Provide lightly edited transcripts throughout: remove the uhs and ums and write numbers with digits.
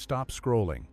stop scrolling.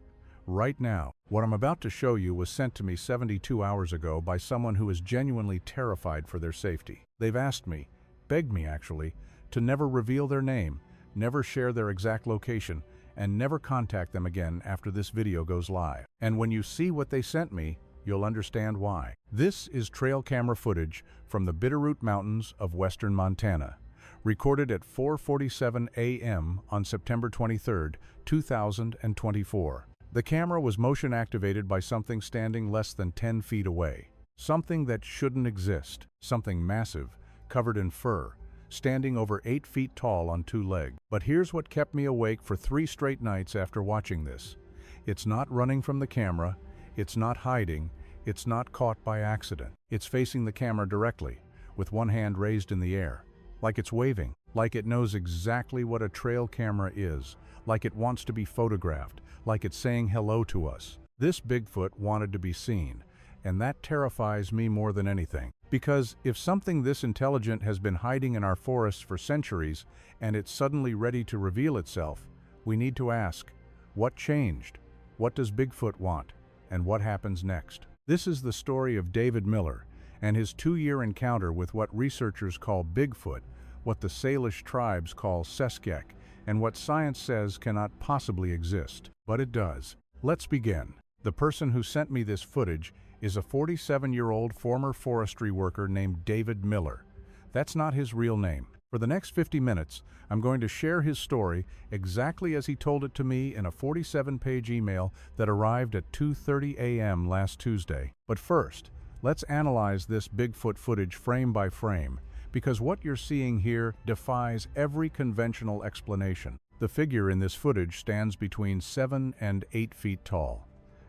Right now. What I'm about to show you was sent to me 72 hours ago by someone who is genuinely terrified for their safety. They've asked me, begged me actually, to never reveal their name, never share their exact location, and never contact them again after this video goes live. And when you see what they sent me, you'll understand why. This is trail camera footage from the Bitterroot Mountains of western Montana, recorded at 4:47 a.m. on September 23, 2024. The camera was motion activated by something standing less than 10 feet away. Something that shouldn't exist. Something massive, covered in fur, standing over 8 feet tall on 2 legs. But here's what kept me awake for 3 straight nights after watching this. It's not running from the camera, it's not hiding, it's not caught by accident. It's facing the camera directly, with one hand raised in the air, like it's waving, like it knows exactly what a trail camera is, like it wants to be photographed, like it's saying hello to us. This Bigfoot wanted to be seen, and that terrifies me more than anything. Because if something this intelligent has been hiding in our forests for centuries, and it's suddenly ready to reveal itself, we need to ask, what changed? What does Bigfoot want? And what happens next? This is the story of David Miller and his 2-year encounter with what researchers call Bigfoot, what the Salish tribes call sasquatch, and what science says cannot possibly exist. But it does. Let's begin. The person who sent me this footage is a 47-year-old former forestry worker named David Miller. That's not his real name. For the next 50 minutes, I'm going to share his story exactly as he told it to me in a 47-page email that arrived at 2:30 a.m. last Tuesday. But first, let's analyze this Bigfoot footage frame by frame, because what you're seeing here defies every conventional explanation. The figure in this footage stands between 7 and 8 feet tall.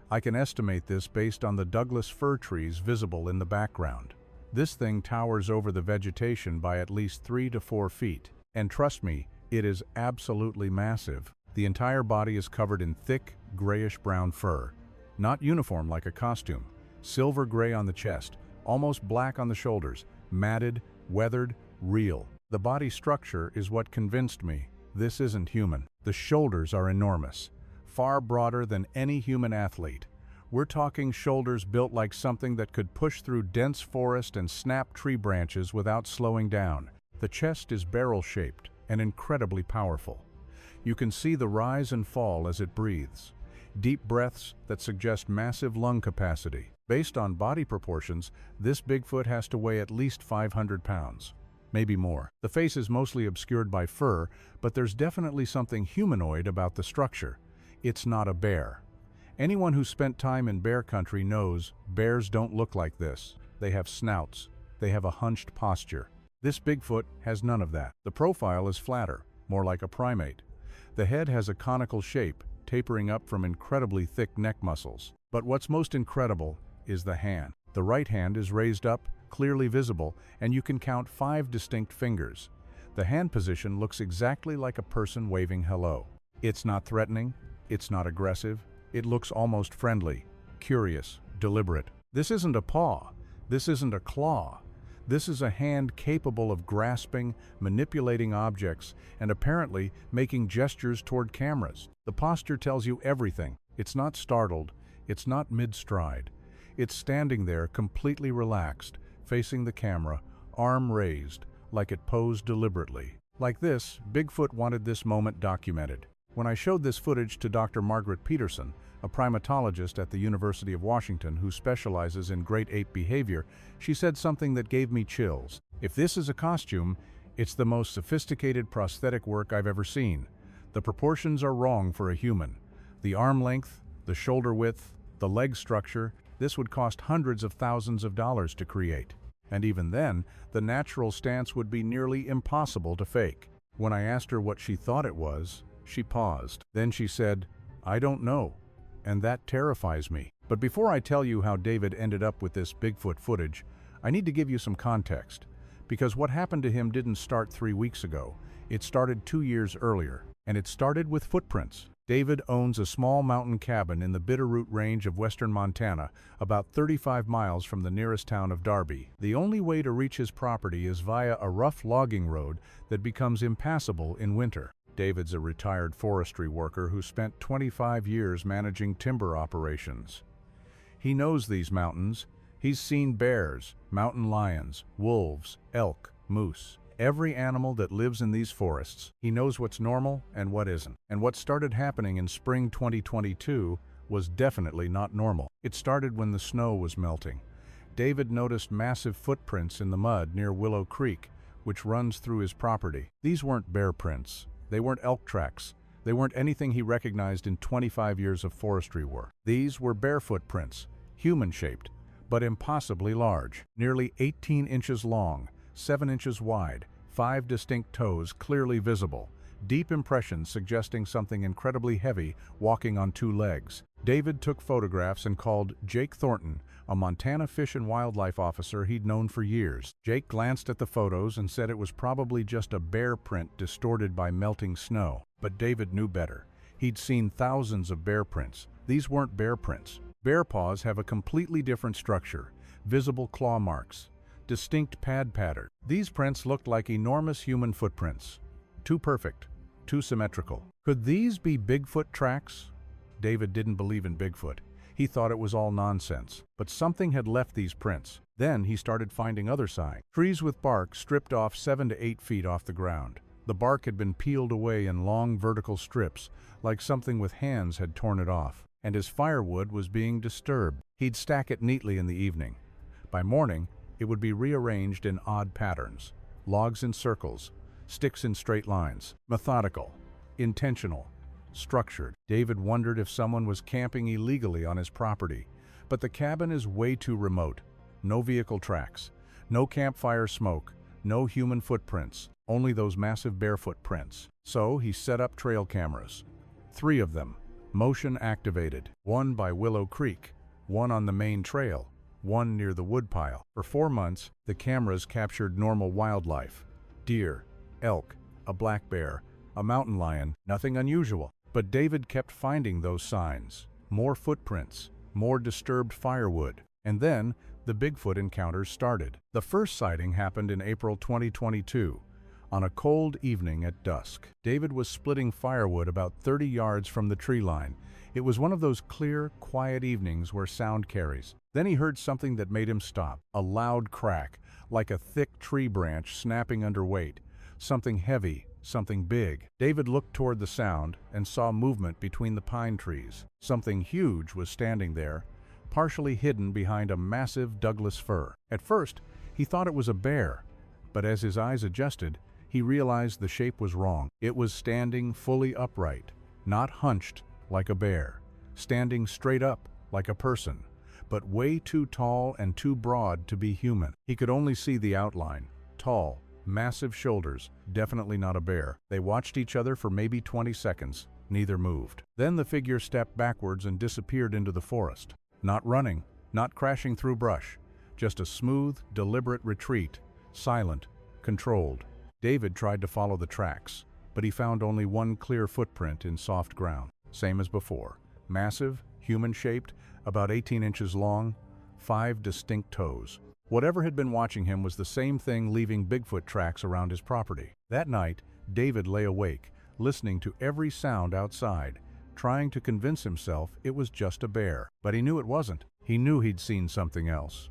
I can estimate this based on the Douglas fir trees visible in the background. This thing towers over the vegetation by at least 3 to 4 feet. And trust me, it is absolutely massive. The entire body is covered in thick, grayish-brown fur. Not uniform like a costume. Silver gray on the chest, almost black on the shoulders, matted, weathered, real. The body structure is what convinced me. This isn't human. The shoulders are enormous, far broader than any human athlete. We're talking shoulders built like something that could push through dense forest and snap tree branches without slowing down. The chest is barrel-shaped and incredibly powerful. You can see the rise and fall as it breathes. Deep breaths that suggest massive lung capacity. Based on body proportions, this Bigfoot has to weigh at least 500 pounds. Maybe more. The face is mostly obscured by fur, but there's definitely something humanoid about the structure. It's not a bear. Anyone who spent time in bear country knows bears don't look like this. They have snouts. They have a hunched posture. This Bigfoot has none of that. The profile is flatter, more like a primate. The head has a conical shape, tapering up from incredibly thick neck muscles. But what's most incredible is the hand. The right hand is raised up, clearly visible, and you can count 5 distinct fingers. The hand position looks exactly like a person waving hello. It's not threatening, it's not aggressive, it looks almost friendly, curious, deliberate. This isn't a paw, this isn't a claw. This is a hand capable of grasping, manipulating objects, and apparently making gestures toward cameras. The posture tells you everything. It's not startled, it's not mid-stride. It's standing there completely relaxed, facing the camera, arm raised, like it posed deliberately. Like this, Bigfoot wanted this moment documented. When I showed this footage to Dr. Margaret Peterson, a primatologist at the University of Washington who specializes in great ape behavior, she said something that gave me chills. If this is a costume, it's the most sophisticated prosthetic work I've ever seen. The proportions are wrong for a human. The arm length, the shoulder width, the leg structure, this would cost hundreds of thousands of dollars to create. And even then, the natural stance would be nearly impossible to fake. When I asked her what she thought it was, she paused. Then she said, "I don't know." And that terrifies me. But before I tell you how David ended up with this Bigfoot footage, I need to give you some context. Because what happened to him didn't start 3 weeks ago. It started 2 years earlier. And it started with footprints. David owns a small mountain cabin in the Bitterroot Range of western Montana, about 35 miles from the nearest town of Darby. The only way to reach his property is via a rough logging road that becomes impassable in winter. David's a retired forestry worker who spent 25 years managing timber operations. He knows these mountains. He's seen bears, mountain lions, wolves, elk, moose. Every animal that lives in these forests. He knows what's normal and what isn't. And what started happening in spring 2022 was definitely not normal. It started when the snow was melting. David noticed massive footprints in the mud near Willow Creek, which runs through his property. These weren't bear prints. They weren't elk tracks. They weren't anything he recognized in 25 years of forestry work. These were bear footprints, human-shaped, but impossibly large. Nearly 18 inches long, 7 inches wide, 5 distinct toes clearly visible, deep impressions suggesting something incredibly heavy walking on 2 legs. David took photographs and called Jake Thornton, a Montana Fish and Wildlife officer he'd known for years. Jake glanced at the photos and said it was probably just a bear print distorted by melting snow. But David knew better. He'd seen thousands of bear prints. These weren't bear prints. Bear paws have a completely different structure, visible claw marks, distinct pad pattern. These prints looked like enormous human footprints. Too perfect, too symmetrical. Could these be Bigfoot tracks? David didn't believe in Bigfoot. He thought it was all nonsense. But something had left these prints. Then he started finding other signs. Trees with bark stripped off 7 to 8 feet off the ground. The bark had been peeled away in long vertical strips, like something with hands had torn it off. And his firewood was being disturbed. He'd stack it neatly in the evening. By morning, it would be rearranged in odd patterns. Logs in circles, sticks in straight lines. Methodical, intentional, structured. David wondered if someone was camping illegally on his property. But the cabin is way too remote. No vehicle tracks, no campfire smoke, no human footprints, only those massive barefoot prints. So he set up trail cameras. 3 of them, motion activated. 1 by Willow Creek, 1 on the main trail, 1 near the woodpile. For 4 months, the cameras captured normal wildlife. Deer, elk, a black bear, a mountain lion, nothing unusual. But David kept finding those signs. More footprints, more disturbed firewood. And then, the Bigfoot encounters started. The first sighting happened in April 2022, on a cold evening at dusk. David was splitting firewood about 30 yards from the tree line. It was one of those clear, quiet evenings where sound carries. Then he heard something that made him stop. A loud crack, like a thick tree branch snapping under weight. Something heavy, something big. David looked toward the sound and saw movement between the pine trees. Something huge was standing there, partially hidden behind a massive Douglas fir. At first, he thought it was a bear, but as his eyes adjusted, he realized the shape was wrong. It was standing fully upright, not hunched like a bear, standing straight up like a person, but way too tall and too broad to be human. He could only see the outline. Tall, massive shoulders, definitely not a bear. They watched each other for maybe 20 seconds. Neither moved. Then the figure stepped backwards and disappeared into the forest. Not running, not crashing through brush, just a smooth, deliberate retreat, silent, controlled. David tried to follow the tracks, but he found only 1 clear footprint in soft ground. Same as before. Massive, human-shaped, about 18 inches long, 5 distinct toes. Whatever had been watching him was the same thing leaving Bigfoot tracks around his property. That night, David lay awake, listening to every sound outside, trying to convince himself it was just a bear. But he knew it wasn't. He knew he'd seen something else.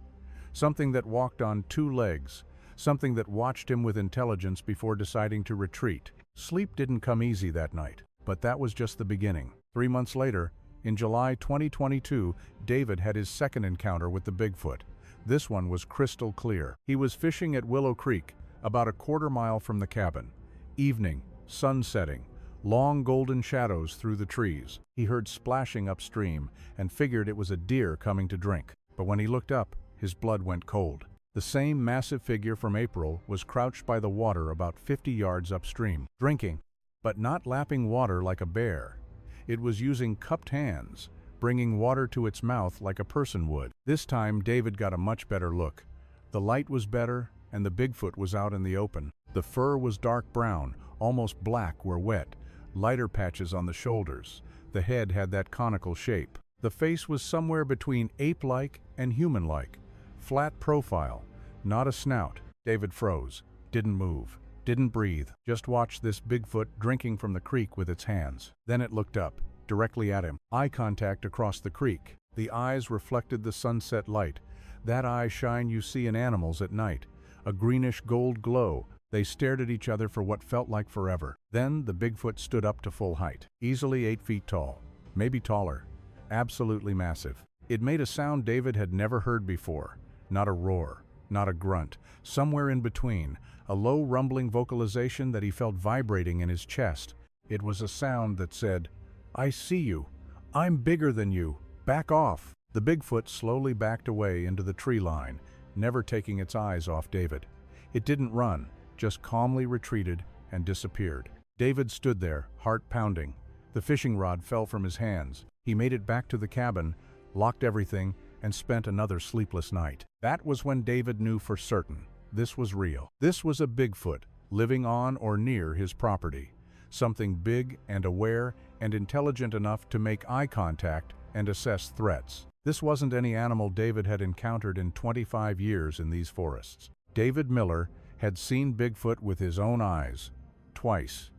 Something that walked on 2 legs, something that watched him with intelligence before deciding to retreat. Sleep didn't come easy that night, but that was just the beginning. 3 months later, in July 2022, David had his second encounter with the Bigfoot. This one was crystal clear. He was fishing at Willow Creek, about a quarter mile from the cabin. Evening, sun setting, long golden shadows through the trees. He heard splashing upstream and figured it was a deer coming to drink. But when he looked up, his blood went cold. The same massive figure from April was crouched by the water about 50 yards upstream, drinking, but not lapping water like a bear. It was using cupped hands, bringing water to its mouth like a person would. This time, David got a much better look. The light was better, and the Bigfoot was out in the open. The fur was dark brown, almost black where wet, lighter patches on the shoulders. The head had that conical shape. The face was somewhere between ape-like and human-like. Flat profile, not a snout. David froze, didn't move. didn't breathe, just watched this Bigfoot drinking from the creek with its hands. Then it looked up, directly at him. Eye contact across the creek. The eyes reflected the sunset light. That eye shine you see in animals at night. A greenish gold glow. They stared at each other for what felt like forever. Then the Bigfoot stood up to full height. Easily 8 feet tall. Maybe taller. Absolutely massive. It made a sound David had never heard before. Not a roar. Not a grunt. Somewhere in between. A low rumbling vocalization that he felt vibrating in his chest. It was a sound that said, "I see you. I'm bigger than you. Back off." The Bigfoot slowly backed away into the tree line, never taking its eyes off David. It didn't run, just calmly retreated and disappeared. David stood there, heart pounding. The fishing rod fell from his hands. He made it back to the cabin, locked everything, and spent another sleepless night. That was when David knew for certain this was real. This was a Bigfoot living on or near his property. Something big and aware and intelligent enough to make eye contact and assess threats. This wasn't any animal David had encountered in 25 years in these forests. David Miller had seen Bigfoot with his own eyes, twice,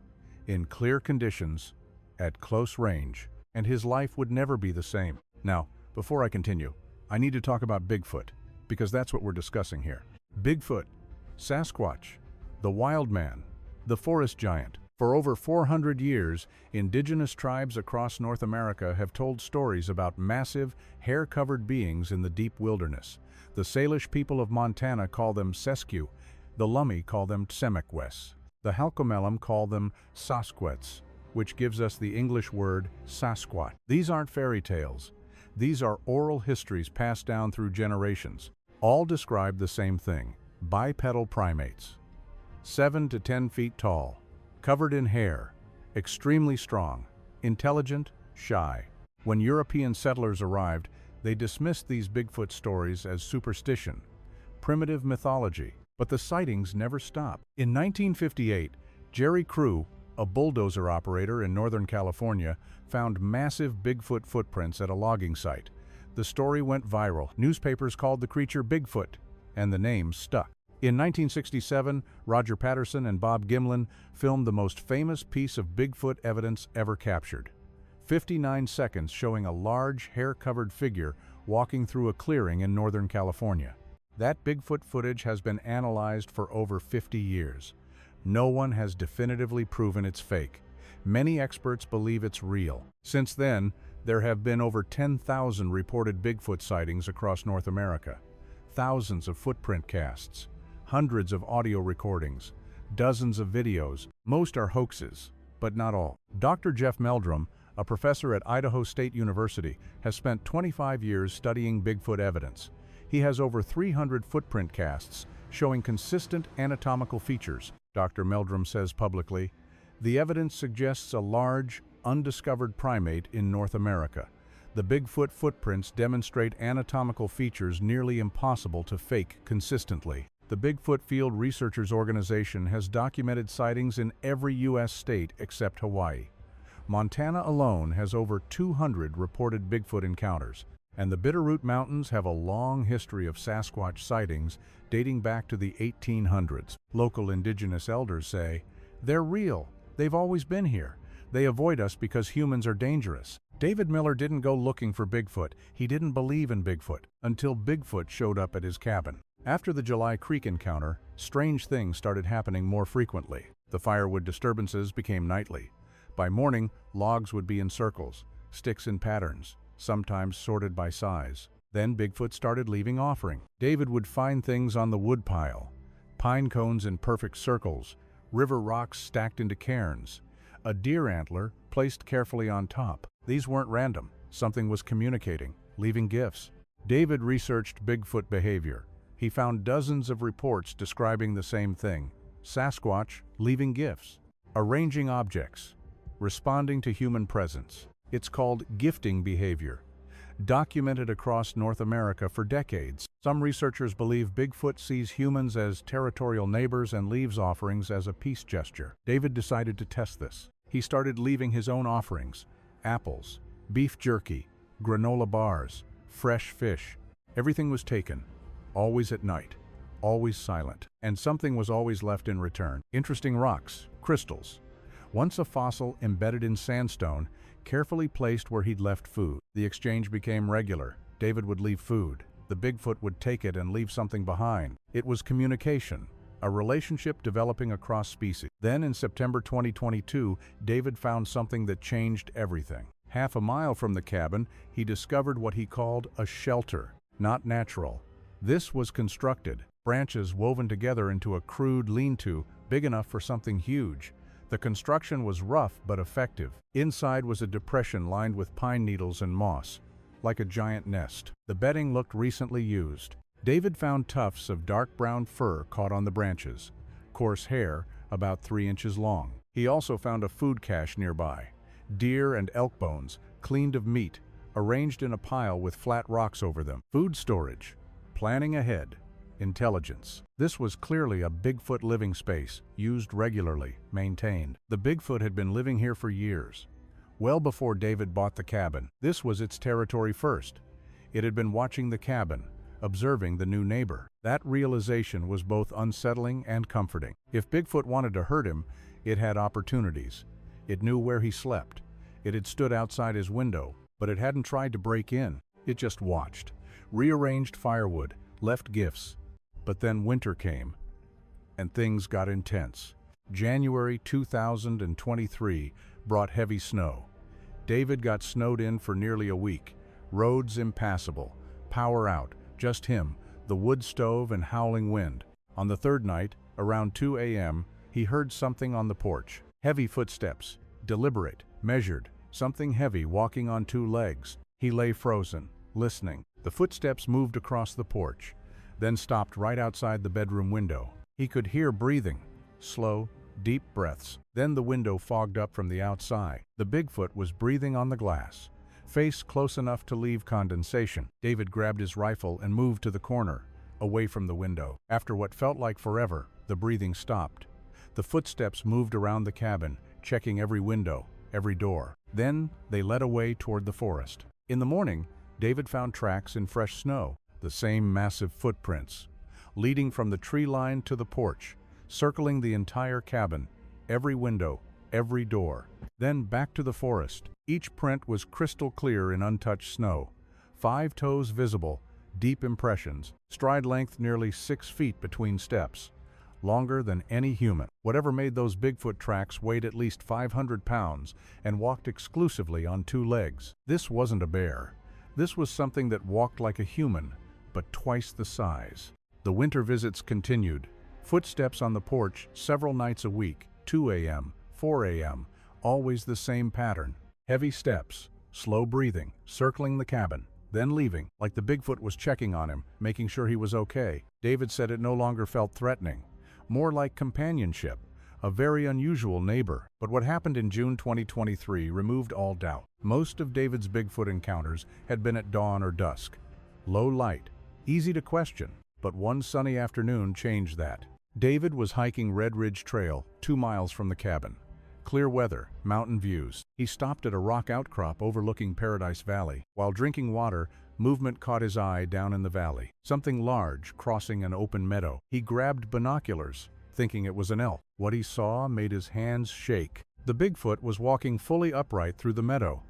in clear conditions, at close range, and his life would never be the same. Now, before I continue, I need to talk about Bigfoot, because that's what we're discussing here. Bigfoot, Sasquatch, the wild man, the forest giant. For over 400 years, indigenous tribes across North America have told stories about massive, hair-covered beings in the deep wilderness. The Salish people of Montana call them sasquatch, the Lummi call them tsemekwes, the Halkomelem call them sasquatch, which gives us the English word Sasquatch. These aren't fairy tales. These are oral histories passed down through generations. All describe the same thing: bipedal primates, 7 to 10 feet tall, covered in hair, extremely strong, intelligent, shy. When European settlers arrived, they dismissed these Bigfoot stories as superstition, primitive mythology, but the sightings never stopped. In 1958, Jerry Crew, a bulldozer operator in Northern California, found massive Bigfoot footprints at a logging site. The story went viral. Newspapers called the creature Bigfoot, and the name stuck. In 1967, Roger Patterson and Bob Gimlin filmed the most famous piece of Bigfoot evidence ever captured. 59 seconds showing a large, hair-covered figure walking through a clearing in Northern California. That Bigfoot footage has been analyzed for over 50 years. No one has definitively proven it's fake. Many experts believe it's real. Since then, there have been over 10,000 reported Bigfoot sightings across North America. Thousands of footprint casts, hundreds of audio recordings, dozens of videos. Most are hoaxes, but not all. Dr. Jeff Meldrum, a professor at Idaho State University, has spent 25 years studying Bigfoot evidence. He has over 300 footprint casts showing consistent anatomical features. Dr. Meldrum says publicly, "The evidence suggests a large, undiscovered primate in North America. The Bigfoot footprints demonstrate anatomical features nearly impossible to fake consistently." The Bigfoot Field Researchers Organization has documented sightings in every U.S. state except Hawaii. Montana alone has over 200 reported Bigfoot encounters, and the Bitterroot Mountains have a long history of Sasquatch sightings dating back to the 1800s. Local indigenous elders say, "They're real. They've always been here. They avoid us because humans are dangerous." David Miller didn't go looking for Bigfoot. He didn't believe in Bigfoot until Bigfoot showed up at his cabin. After the July Creek encounter, strange things started happening more frequently. The firewood disturbances became nightly. By morning, logs would be in circles, sticks in patterns, sometimes sorted by size. Then Bigfoot started leaving offering. David would find things on the woodpile: pine cones in perfect circles, river rocks stacked into cairns, a deer antler placed carefully on top. These weren't random. Something was communicating, leaving gifts. David researched Bigfoot behavior. He found dozens of reports describing the same thing: Sasquatch leaving gifts, arranging objects, responding to human presence. It's called gifting behavior, documented across North America for decades. Some researchers believe Bigfoot sees humans as territorial neighbors and leaves offerings as a peace gesture. David decided to test this. He started leaving his own offerings: apples, beef jerky, granola bars, fresh fish. Everything was taken, always at night, always silent. And something was always left in return. Interesting rocks, crystals. Once a fossil embedded in sandstone, carefully placed where he'd left food. The exchange became regular. David would leave food. The Bigfoot would take it and leave something behind. It was communication, a relationship developing across species. Then in September 2022, David found something that changed everything. Half a mile from the cabin, he discovered what he called a shelter. Not natural. This was constructed, branches woven together into a crude lean-to, big enough for something huge. The construction was rough but effective. Inside was a depression lined with pine needles and moss, like a giant nest. The bedding looked recently used. David found tufts of dark brown fur caught on the branches, coarse hair about 3 inches long. He also found a food cache nearby. Deer and elk bones, cleaned of meat, arranged in a pile with flat rocks over them. Food storage, planning ahead, intelligence. This was clearly a Bigfoot living space, used regularly, maintained. The Bigfoot had been living here for years. Well before David bought the cabin, this was its territory first. It had been watching the cabin, observing the new neighbor. That realization was both unsettling and comforting. If Bigfoot wanted to hurt him, it had opportunities. It knew where he slept. It had stood outside his window, but it hadn't tried to break in. It just watched, rearranged firewood, left gifts. But then winter came, and things got intense. January 2023 brought heavy snow. David got snowed in for nearly a week. Roads impassable, power out, just him, the wood stove and howling wind. On the third night, around 2 a.m., he heard something on the porch. Heavy footsteps, deliberate, measured, something heavy walking on 2 legs. He lay frozen, listening. The footsteps moved across the porch, then stopped right outside the bedroom window. He could hear breathing, slow, deep breaths. Then the window fogged up from the outside. The Bigfoot was breathing on the glass, face close enough to leave condensation. David grabbed his rifle and moved to the corner, away from the window. After what felt like forever, the breathing stopped. The footsteps moved around the cabin, checking every window, every door. Then they led away toward the forest. In the morning, David found tracks in fresh snow, the same massive footprints, leading from the tree line to the porch, circling the entire cabin, every window, every door. Then back to the forest. Each print was crystal clear in untouched snow. 5 toes visible, deep impressions, stride length nearly 6 feet between steps, longer than any human. Whatever made those Bigfoot tracks weighed at least 500 pounds and walked exclusively on 2 legs. This wasn't a bear. This was something that walked like a human, but twice the size. The winter visits continued. Footsteps on the porch several nights a week, 2 a.m., 4 a.m., always the same pattern. Heavy steps, slow breathing, circling the cabin, then leaving, like the Bigfoot was checking on him, making sure he was okay. David said it no longer felt threatening, more like companionship, a very unusual neighbor. But what happened in June 2023 removed all doubt. Most of David's Bigfoot encounters had been at dawn or dusk. Low light, easy to question, but one sunny afternoon changed that. David was hiking Red Ridge Trail, 2 miles from the cabin. Clear weather, mountain views. He stopped at a rock outcrop overlooking Paradise Valley. While drinking water, movement caught his eye down in the valley. Something large crossing an open meadow. He grabbed binoculars, thinking it was an elk. What he saw made his hands shake. The Bigfoot was walking fully upright through the meadow,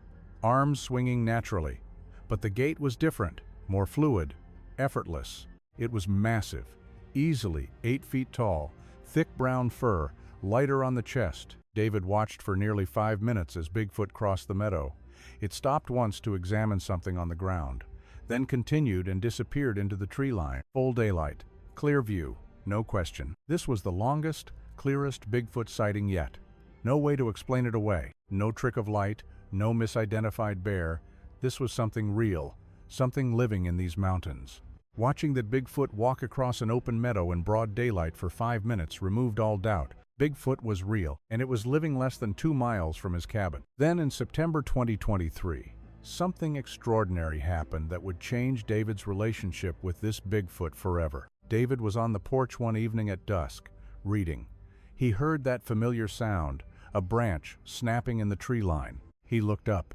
arms swinging naturally. But the gait was different, more fluid, effortless. It was massive, easily 8 feet tall, thick brown fur, lighter on the chest. David watched for nearly 5 minutes as Bigfoot crossed the meadow. It stopped once to examine something on the ground, then continued and disappeared into the tree line. Full daylight, clear view, no question. This was the longest, clearest Bigfoot sighting yet. No way to explain it away. No trick of light, no misidentified bear. This was something real, something living in these mountains. Watching that Bigfoot walk across an open meadow in broad daylight for 5 minutes removed all doubt. Bigfoot was real, and it was living less than 2 miles from his cabin. Then in September 2023, something extraordinary happened that would change David's relationship with this Bigfoot forever. David was on the porch one evening at dusk, reading. He heard that familiar sound, a branch snapping in the tree line. He looked up.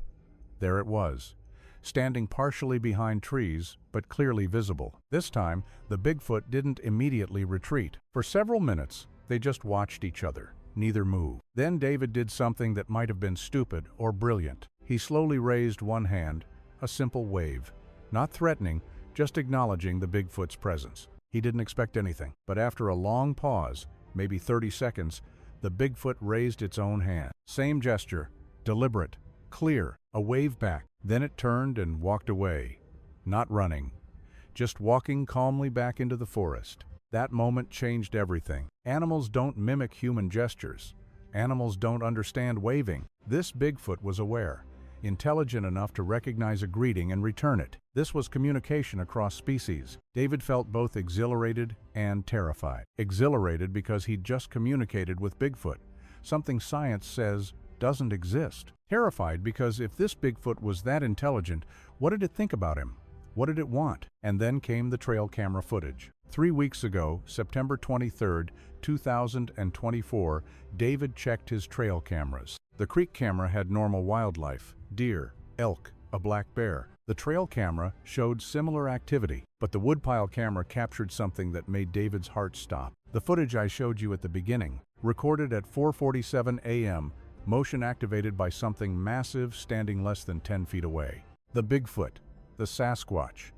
There it was, standing partially behind trees, but clearly visible. This time, the Bigfoot didn't immediately retreat. For several minutes, they just watched each other. Neither moved. Then David did something that might have been stupid or brilliant. He slowly raised one hand, a simple wave. Not threatening, just acknowledging the Bigfoot's presence. He didn't expect anything, but after a long pause, maybe 30 seconds, the Bigfoot raised its own hand. Same gesture, deliberate, clear, a wave back. Then it turned and walked away. Not running, just walking calmly back into the forest. That moment changed everything. Animals don't mimic human gestures. Animals don't understand waving. This Bigfoot was aware, intelligent enough to recognize a greeting and return it. This was communication across species. David felt both exhilarated and terrified. Exhilarated because he'd just communicated with Bigfoot, something science says doesn't exist. Terrified because if this Bigfoot was that intelligent, what did it think about him? What did it want? And then came the trail camera footage. 3 weeks ago, September 23, 2024, David checked his trail cameras. The creek camera had normal wildlife, deer, elk, a black bear. The trail camera showed similar activity, but the woodpile camera captured something that made David's heart stop. The footage I showed you at the beginning, recorded at 4:47 a.m., motion activated by something massive standing less than 10 feet away. The Bigfoot, the sasquatch,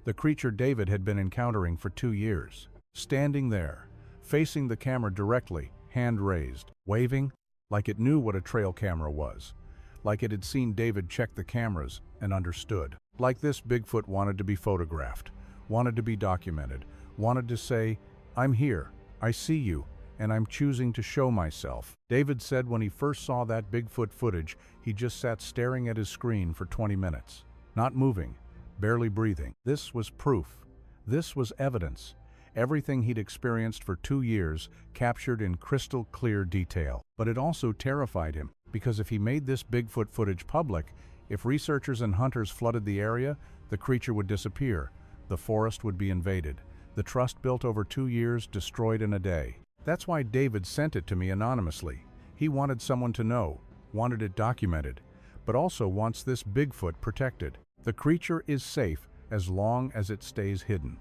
the creature David had been encountering for 2 years. Standing there, facing the camera directly, hand raised, waving, like it knew what a trail camera was. Like it had seen David check the cameras and understood. Like this Bigfoot wanted to be photographed, wanted to be documented, wanted to say, "I'm here, I see you, and I'm choosing to show myself." David said when he first saw that Bigfoot footage, he just sat staring at his screen for 20 minutes. Not moving, barely breathing. This was proof. This was evidence. Everything he'd experienced for 2 years, captured in crystal clear detail. But it also terrified him, because if he made this Bigfoot footage public, if researchers and hunters flooded the area, the creature would disappear. The forest would be invaded. The trust built over 2 years destroyed in a day. That's why David sent it to me anonymously. He wanted someone to know, wanted it documented, but also wants this Bigfoot protected. The creature is safe as long as it stays hidden.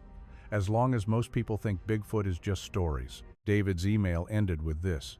As long as most people think Bigfoot is just stories. David's email ended with this: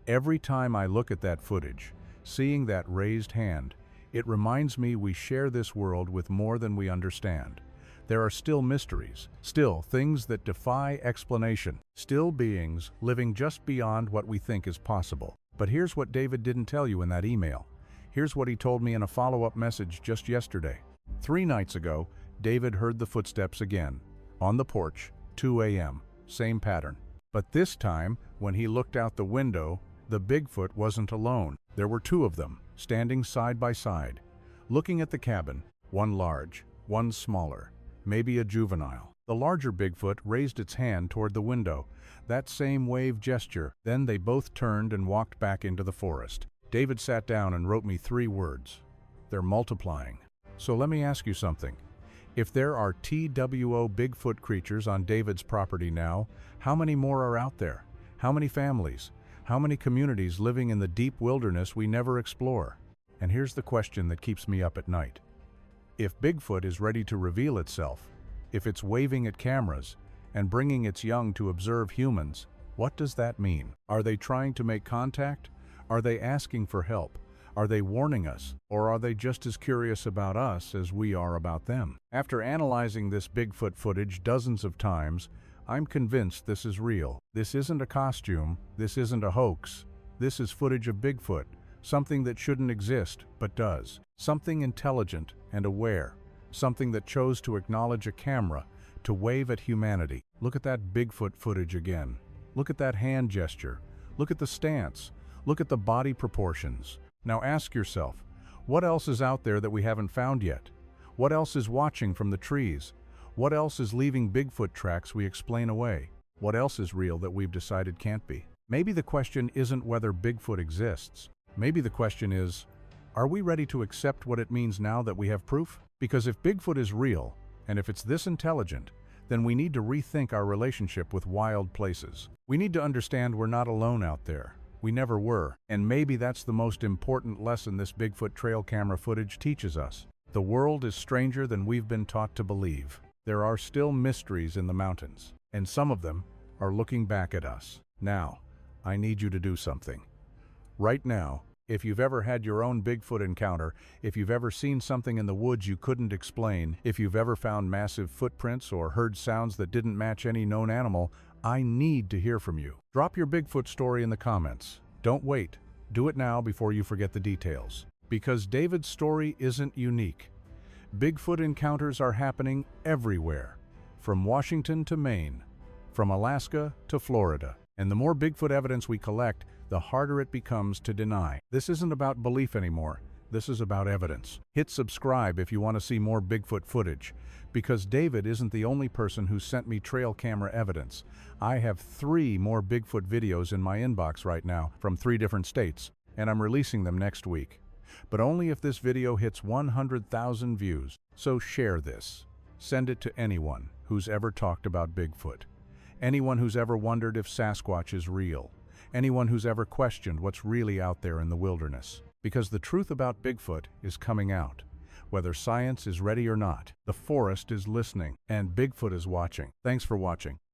"Every time I look at that footage, seeing that raised hand, it reminds me we share this world with more than we understand. There are still mysteries, still things that defy explanation, still beings living just beyond what we think is possible." But here's what David didn't tell you in that email. Here's what he told me in a follow-up message just yesterday. 3 nights ago, David heard the footsteps again. On the porch, 2 a.m., same pattern. But this time, when he looked out the window, the Bigfoot wasn't alone. There were 2 of them, standing side by side, looking at the cabin, one large, one smaller, maybe a juvenile. The larger Bigfoot raised its hand toward the window, that same wave gesture. Then they both turned and walked back into the forest. David sat down and wrote me 3 words. They're multiplying. So let me ask you something. If there are TWO Bigfoot creatures on David's property now, how many more are out there? How many families? How many communities living in the deep wilderness we never explore? And here's the question that keeps me up at night. If Bigfoot is ready to reveal itself, if it's waving at cameras and bringing its young to observe humans, what does that mean? Are they trying to make contact? Are they asking for help? Are they warning us? Or are they just as curious about us as we are about them? After analyzing this Bigfoot footage dozens of times, I'm convinced this is real. This isn't a costume. This isn't a hoax. This is footage of Bigfoot, something that shouldn't exist, but does. Something intelligent and aware. Something that chose to acknowledge a camera, to wave at humanity. Look at that Bigfoot footage again. Look at that hand gesture. Look at the stance. Look at the body proportions. Now ask yourself, what else is out there that we haven't found yet? What else is watching from the trees? What else is leaving Bigfoot tracks we explain away? What else is real that we've decided can't be? Maybe the question isn't whether Bigfoot exists. Maybe the question is, are we ready to accept what it means now that we have proof? Because if Bigfoot is real, and if it's this intelligent, then we need to rethink our relationship with wild places. We need to understand we're not alone out there. We never were, and maybe that's the most important lesson this Bigfoot trail camera footage teaches us. The world is stranger than we've been taught to believe. There are still mysteries in the mountains, and some of them are looking back at us. Now, I need you to do something. Right now, if you've ever had your own Bigfoot encounter, if you've ever seen something in the woods you couldn't explain, if you've ever found massive footprints or heard sounds that didn't match any known animal, I need to hear from you. Drop your Bigfoot story in the comments. Don't wait. Do it now before you forget the details. Because David's story isn't unique. Bigfoot encounters are happening everywhere, from Washington to Maine, from Alaska to Florida. And the more Bigfoot evidence we collect, the harder it becomes to deny. This isn't about belief anymore. This is about evidence. Hit subscribe if you want to see more Bigfoot footage, because David isn't the only person who sent me trail camera evidence. I have 3 more Bigfoot videos in my inbox right now from 3 different states, and I'm releasing them next week. But only if this video hits 100,000 views. So share this. Send it to anyone who's ever talked about Bigfoot. Anyone who's ever wondered if Sasquatch is real. Anyone who's ever questioned what's really out there in the wilderness. Because the truth about Bigfoot is coming out. Whether science is ready or not, the forest is listening, and Bigfoot is watching. Thanks for watching.